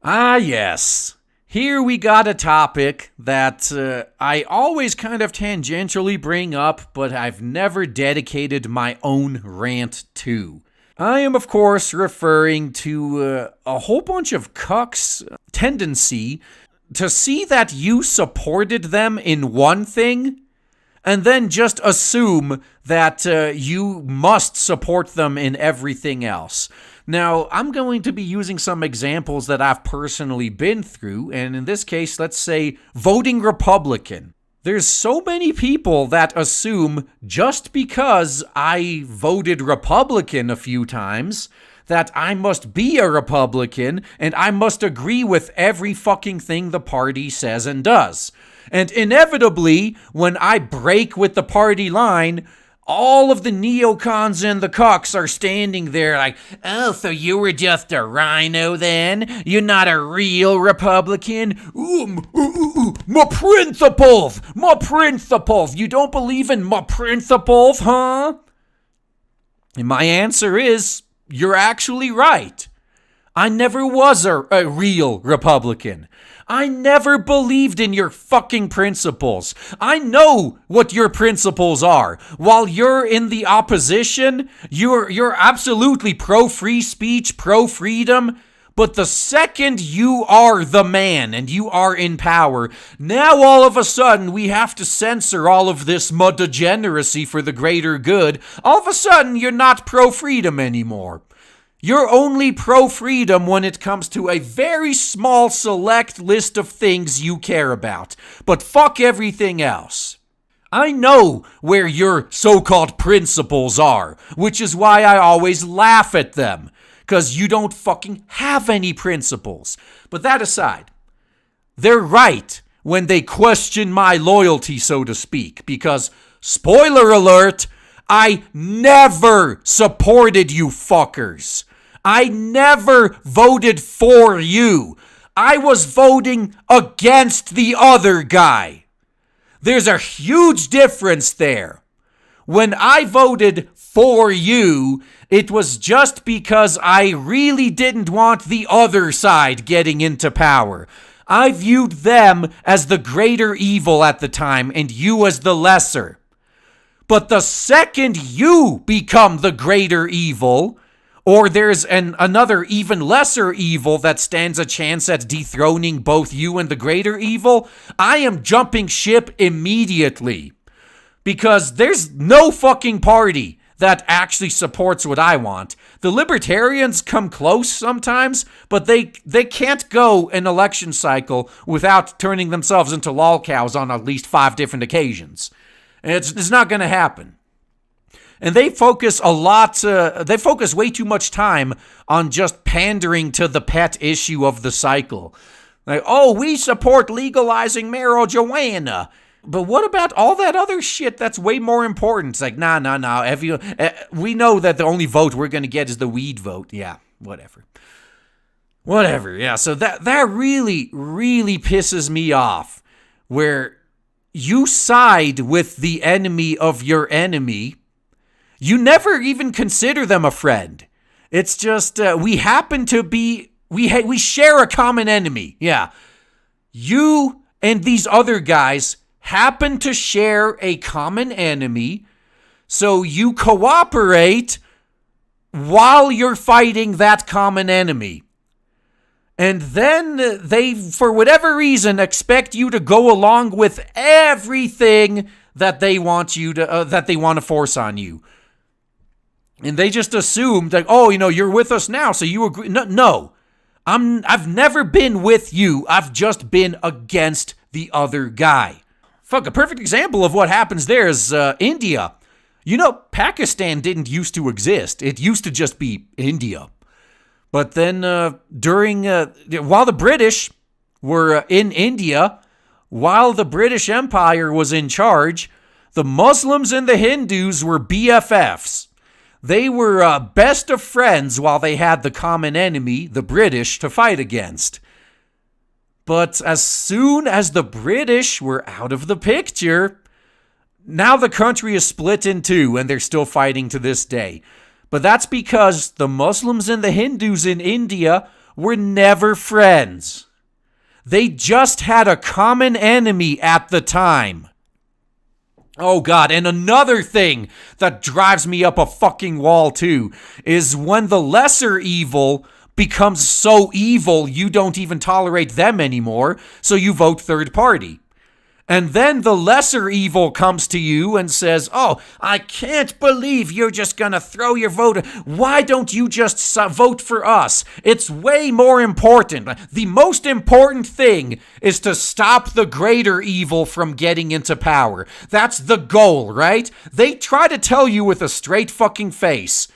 Ah, yes. Here we got a topic that I always kind of tangentially bring up, but I've never dedicated my own rant to. I am, of course, referring to a whole bunch of cucks' tendency to see that you supported them in one thing and then just assume that you must support them in everything else. Now, I'm going to be using some examples that I've personally been through, and in this case, let's say voting Republican. There's so many people that assume just because I voted Republican a few times that I must be a Republican and I must agree with every fucking thing the party says and does. And inevitably, when I break with the party line, all of the neocons and the cucks are standing there like, oh, so you were just a rhino then? You're not a real Republican? My principles! My principles! You don't believe in my principles, huh? And my answer is, you're actually right. I never was a real Republican. I never believed in your fucking principles. I know what your principles are. While you're in the opposition, you're absolutely pro-free speech, pro-freedom. But the second you are the man and you are in power, now all of a sudden we have to censor all of this degeneracy for the greater good. All of a sudden you're not pro-freedom anymore. You're only pro-freedom when it comes to a very small select list of things you care about. But fuck everything else. I know where your so-called principles are, which is why I always laugh at them. Because you don't fucking have any principles. But that aside, they're right when they question my loyalty, so to speak. Because, spoiler alert, I never supported you fuckers. I never voted for you. I was voting against the other guy. There's a huge difference there. When I voted for you, it was just because I really didn't want the other side getting into power. I viewed them as the greater evil at the time and you as the lesser. But the second you become the greater evil, or there's another even lesser evil that stands a chance at dethroning both you and the greater evil, I am jumping ship immediately. Because there's no fucking party that actually supports what I want. The libertarians come close sometimes, but they can't go an election cycle without turning themselves into lolcows on at least 5 different occasions. It's not going to happen. And they focus they focus way too much time on just pandering to the pet issue of the cycle. Like, oh, we support legalizing marijuana. But what about all that other shit that's way more important? It's like, nah. We know that the only vote we're going to get is the weed vote. Yeah, whatever. Yeah, so that really, really pisses me off. Where you side with the enemy of your enemy. You never even consider them a friend. It's just, we happen to be, we share a common enemy. Yeah. You and these other guys happen to share a common enemy, so you cooperate while you're fighting that common enemy. And then they, for whatever reason, expect you to go along with everything that they want you to, that they want to force on you. And they just assume that, oh, you're with us now, so you agree. No. I've never been with you. I've just been against the other guy. Fuck, a perfect example of what happens there is India. Pakistan didn't used to exist. It used to just be India. But then while the British were in India, while the British Empire was in charge, the Muslims and the Hindus were BFFs. They were best of friends while they had the common enemy, the British, to fight against. But as soon as the British were out of the picture, now the country is split in two and they're still fighting to this day. But that's because the Muslims and the Hindus in India were never friends. They just had a common enemy at the time. Oh God, and another thing that drives me up a fucking wall too is when the lesser evil becomes so evil you don't even tolerate them anymore, so you vote third party. And then the lesser evil comes to you and says, oh, I can't believe you're just gonna throw your vote. Why don't you just vote for us? It's way more important. The most important thing is to stop the greater evil from getting into power. That's the goal, right? They try to tell you with a straight fucking face,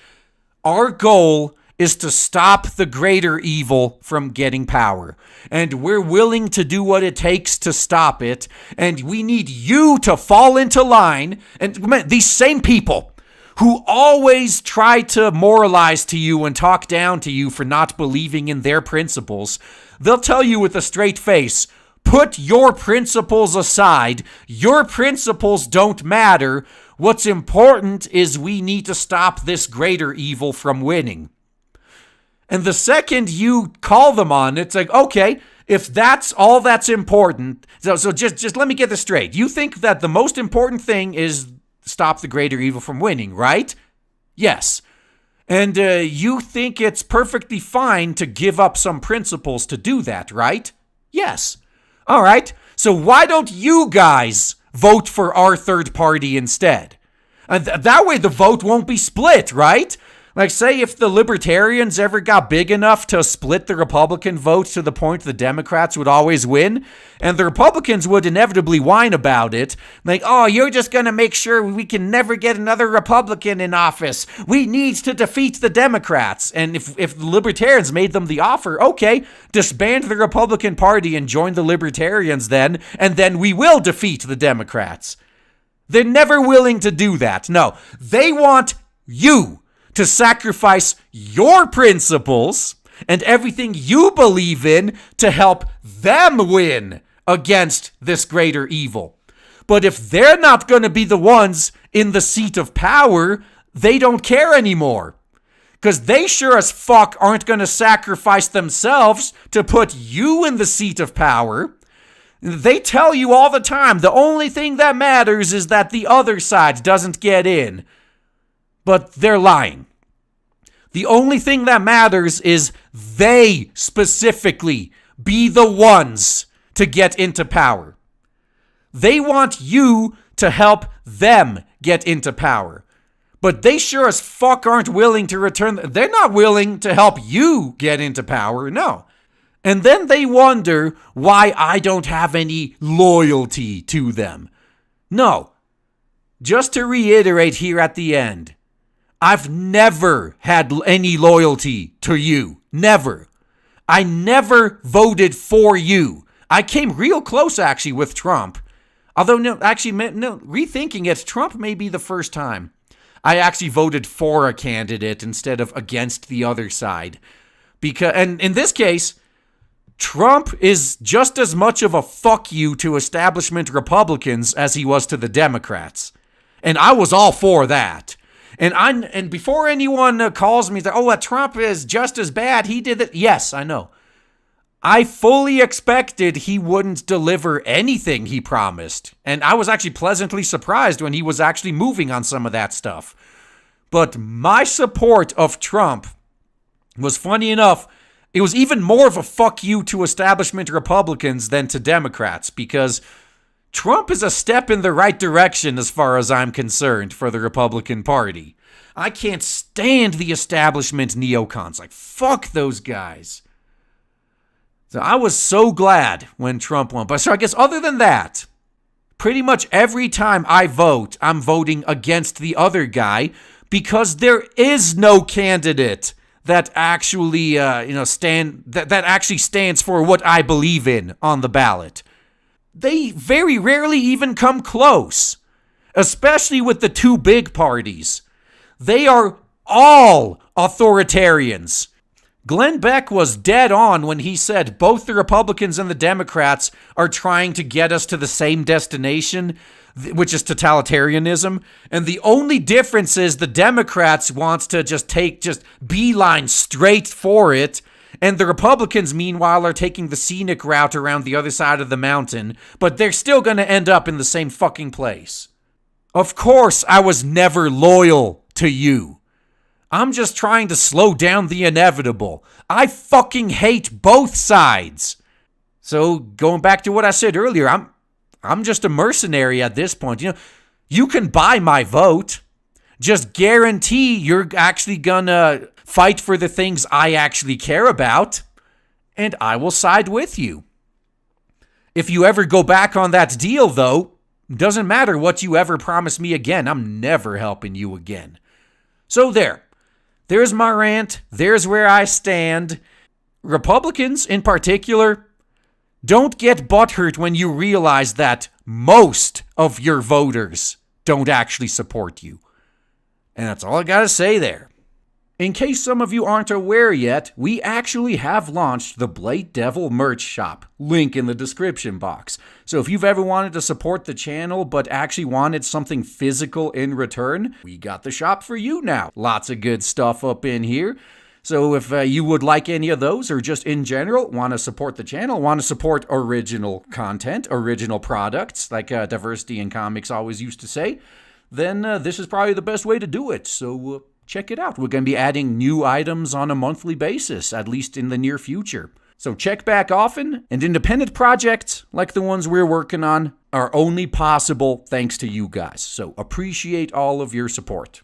our goal is to stop the greater evil from getting power. And we're willing to do what it takes to stop it. And we need you to fall into line. And these same people who always try to moralize to you and talk down to you for not believing in their principles, they'll tell you with a straight face, put your principles aside. Your principles don't matter. What's important is we need to stop this greater evil from winning. And the second you call them on, it's like, okay, if that's all that's important, so just let me get this straight. You think that the most important thing is stop the greater evil from winning, right? Yes. And you think it's perfectly fine to give up some principles to do that, right? Yes. All right. So why don't you guys vote for our third party instead? And that way the vote won't be split, right? Like, say if the Libertarians ever got big enough to split the Republican vote to the point the Democrats would always win, and the Republicans would inevitably whine about it, like, oh, you're just going to make sure we can never get another Republican in office. We need to defeat the Democrats. And if the Libertarians made them the offer, okay, disband the Republican Party and join the Libertarians then, and then we will defeat the Democrats. They're never willing to do that. No, they want you to sacrifice your principles and everything you believe in to help them win against this greater evil. But if they're not going to be the ones in the seat of power, they don't care anymore. Because they sure as fuck aren't going to sacrifice themselves to put you in the seat of power. They tell you all the time the only thing that matters is that the other side doesn't get in. But they're lying. The only thing that matters is they specifically be the ones to get into power. They want you to help them get into power. But they sure as fuck aren't willing to return. They're not willing to help you get into power, no. And then they wonder why I don't have any loyalty to them. No. Just to reiterate here at the end, I've never had any loyalty to you. Never. I never voted for you. I came real close, actually, with Trump. Although, rethinking it, Trump may be the first time I actually voted for a candidate instead of against the other side. And in this case, Trump is just as much of a fuck you to establishment Republicans as he was to the Democrats. And I was all for that. And before anyone calls me, Trump is just as bad, he did it. Yes, I know. I fully expected he wouldn't deliver anything he promised. And I was actually pleasantly surprised when he was actually moving on some of that stuff. But my support of Trump was, funny enough, it was even more of a fuck you to establishment Republicans than to Democrats, because Trump is a step in the right direction as far as I'm concerned for the Republican Party. I can't stand the establishment neocons. Like, fuck those guys. So I was so glad when Trump won. But so I guess other than that, pretty much every time I vote, I'm voting against the other guy because there is no candidate that actually, that actually stands for what I believe in on the ballot. They very rarely even come close, especially with the two big parties. They are all authoritarians. Glenn Beck was dead on when he said both the Republicans and the Democrats are trying to get us to the same destination, which is totalitarianism. And the only difference is the Democrats wants to just beeline straight for it. And the Republicans, meanwhile, are taking the scenic route around the other side of the mountain, but they're still going to end up in the same fucking place. Of course, I was never loyal to you. I'm just trying to slow down the inevitable. I fucking hate both sides. So, going back to what I said earlier, I'm just a mercenary at this point. You can buy my vote. Just guarantee you're actually gonna fight for the things I actually care about, and I will side with you. If you ever go back on that deal, though, doesn't matter what you ever promise me again, I'm never helping you again. So there's my rant, there's where I stand. Republicans, in particular, don't get butthurt when you realize that most of your voters don't actually support you. And that's all I gotta say there. In case some of you aren't aware yet, we actually have launched the Blade Devil merch shop. Link in the description box. So if you've ever wanted to support the channel but actually wanted something physical in return, we got the shop for you now. Lots of good stuff up in here. So if you would like any of those, or just in general want to support the channel, want to support original content, original products, like Diversity in Comics always used to say, then this is probably the best way to do it. So check it out. We're going to be adding new items on a monthly basis, at least in the near future. So check back often, and independent projects like the ones we're working on are only possible thanks to you guys. So appreciate all of your support.